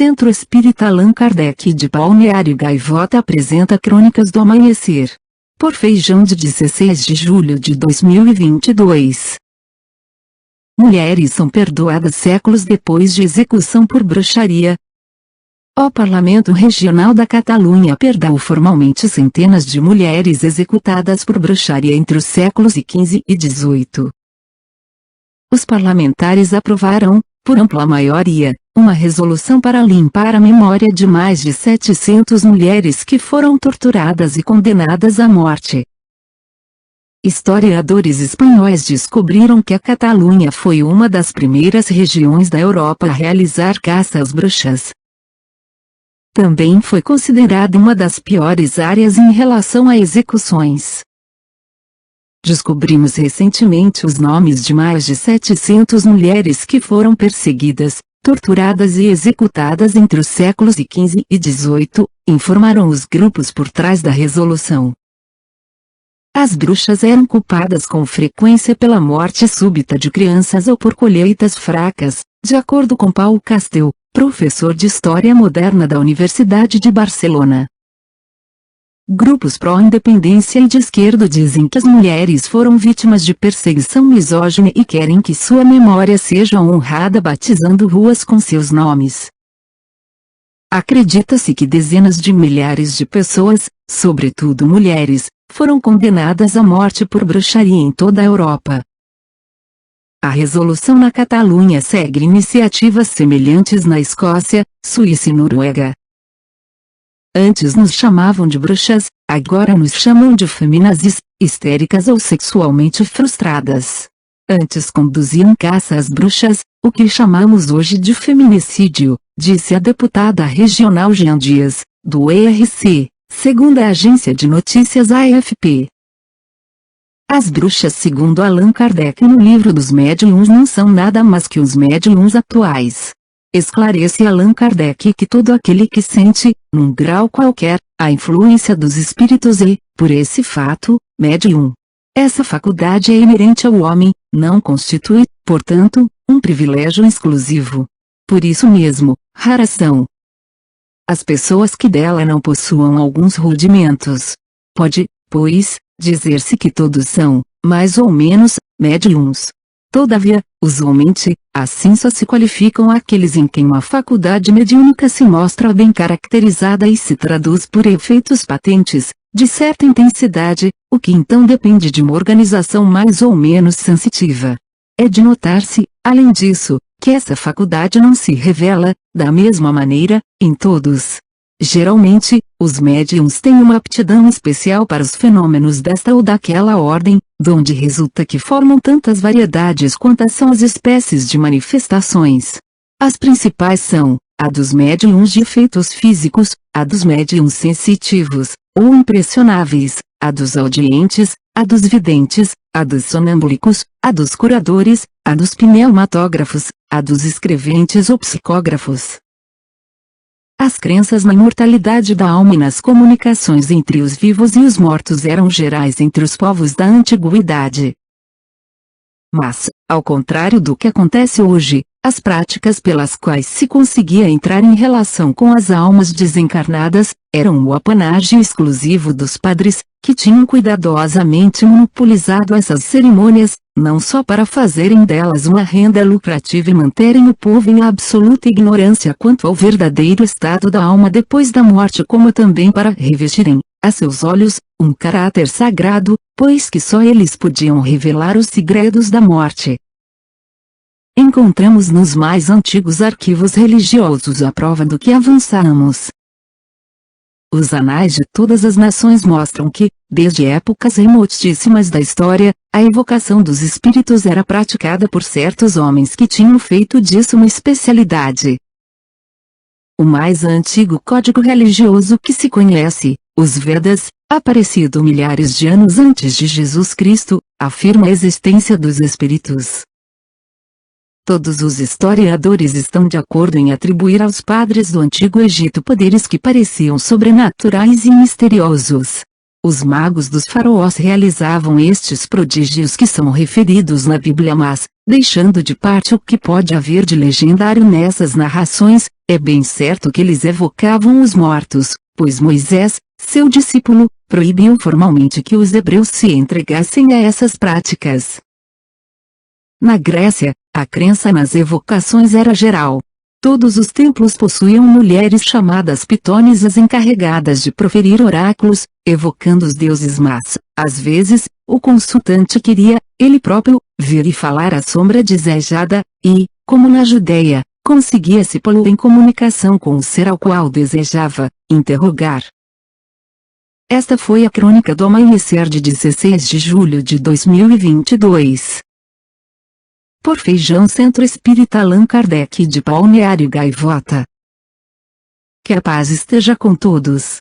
Centro Espírita Allan Kardec de Balneário Gaivota apresenta Crônicas do Amanhecer. Por Feijão de 16 de julho de 2022. Mulheres são perdoadas séculos depois de execução por bruxaria. O Parlamento Regional da Catalunha perdoou formalmente centenas de mulheres executadas por bruxaria entre os séculos XV e XVIII. Os parlamentares aprovaram, por ampla maioria, uma resolução para limpar a memória de mais de 700 mulheres que foram torturadas e condenadas à morte. Historiadores espanhóis descobriram que a Catalunha foi uma das primeiras regiões da Europa a realizar caça às bruxas. Também foi considerada uma das piores áreas em relação a execuções. Descobrimos recentemente os nomes de mais de 700 mulheres que foram perseguidas, torturadas e executadas entre os séculos XV e XVIII, informaram os grupos por trás da resolução. As bruxas eram culpadas com frequência pela morte súbita de crianças ou por colheitas fracas, de acordo com Paulo Castel, professor de História Moderna da Universidade de Barcelona. Grupos pró-independência e de esquerda dizem que as mulheres foram vítimas de perseguição misógina e querem que sua memória seja honrada batizando ruas com seus nomes. Acredita-se que dezenas de milhares de pessoas, sobretudo mulheres, foram condenadas à morte por bruxaria em toda a Europa. A resolução na Catalunha segue iniciativas semelhantes na Escócia, Suíça e Noruega. Antes nos chamavam de bruxas, agora nos chamam de feminazis, histéricas ou sexualmente frustradas. Antes conduziam caça às bruxas, o que chamamos hoje de feminicídio, disse a deputada regional Jean Dias, do ERC, segundo a agência de notícias AFP. As bruxas, segundo Allan Kardec no livro dos médiuns, não são nada mais que os médiuns atuais. Esclarece Allan Kardec que todo aquele que sente, num grau qualquer, a influência dos espíritos é, por esse fato, médium. Essa faculdade é inerente ao homem, não constitui, portanto, um privilégio exclusivo. Por isso mesmo, raras são as pessoas que dela não possuam alguns rudimentos. Pode, pois, dizer-se que todos são, mais ou menos, médiums. Todavia, usualmente, assim só se qualificam aqueles em quem uma faculdade mediúnica se mostra bem caracterizada e se traduz por efeitos patentes, de certa intensidade, o que então depende de uma organização mais ou menos sensitiva. É de notar-se, além disso, que essa faculdade não se revela, da mesma maneira, em todos. Geralmente, os médiums têm uma aptidão especial para os fenômenos desta ou daquela ordem, donde resulta que formam tantas variedades quantas são as espécies de manifestações. As principais são, a dos médiums de efeitos físicos, a dos médiums sensitivos, ou impressionáveis, a dos audientes, a dos videntes, a dos sonâmbulicos, a dos curadores, a dos pneumatógrafos, a dos escreventes ou psicógrafos. As crenças na imortalidade da alma e nas comunicações entre os vivos e os mortos eram gerais entre os povos da antiguidade. Mas, ao contrário do que acontece hoje, as práticas pelas quais se conseguia entrar em relação com as almas desencarnadas, eram o apanágio exclusivo dos padres, que tinham cuidadosamente monopolizado essas cerimônias, não só para fazerem delas uma renda lucrativa e manterem o povo em absoluta ignorância quanto ao verdadeiro estado da alma depois da morte, como também para revestirem, a seus olhos, um caráter sagrado, pois que só eles podiam revelar os segredos da morte. Encontramos nos mais antigos arquivos religiosos a prova do que avançamos. Os anais de todas as nações mostram que, desde épocas remotíssimas da história, a evocação dos espíritos era praticada por certos homens que tinham feito disso uma especialidade. O mais antigo código religioso que se conhece, os Vedas, aparecido milhares de anos antes de Jesus Cristo, afirma a existência dos espíritos. Todos os historiadores estão de acordo em atribuir aos padres do Antigo Egito poderes que pareciam sobrenaturais e misteriosos. Os magos dos faraós realizavam estes prodígios que são referidos na Bíblia, mas, deixando de parte o que pode haver de legendário nessas narrações, é bem certo que eles evocavam os mortos, pois Moisés, seu discípulo, proibiu formalmente que os hebreus se entregassem a essas práticas. Na Grécia, a crença nas evocações era geral. Todos os templos possuíam mulheres chamadas pitonisas encarregadas de proferir oráculos, evocando os deuses, mas, às vezes, o consultante queria, ele próprio, ver e falar a sombra desejada, e, como na Judéia, conseguia-se pô-lo em comunicação com o ser ao qual desejava interrogar. Esta foi a crônica do amanhecer de 16 de julho de 2022. Por Feijão Centro Espírita Allan Kardec de Balneário Gaivota. Que a paz esteja com todos.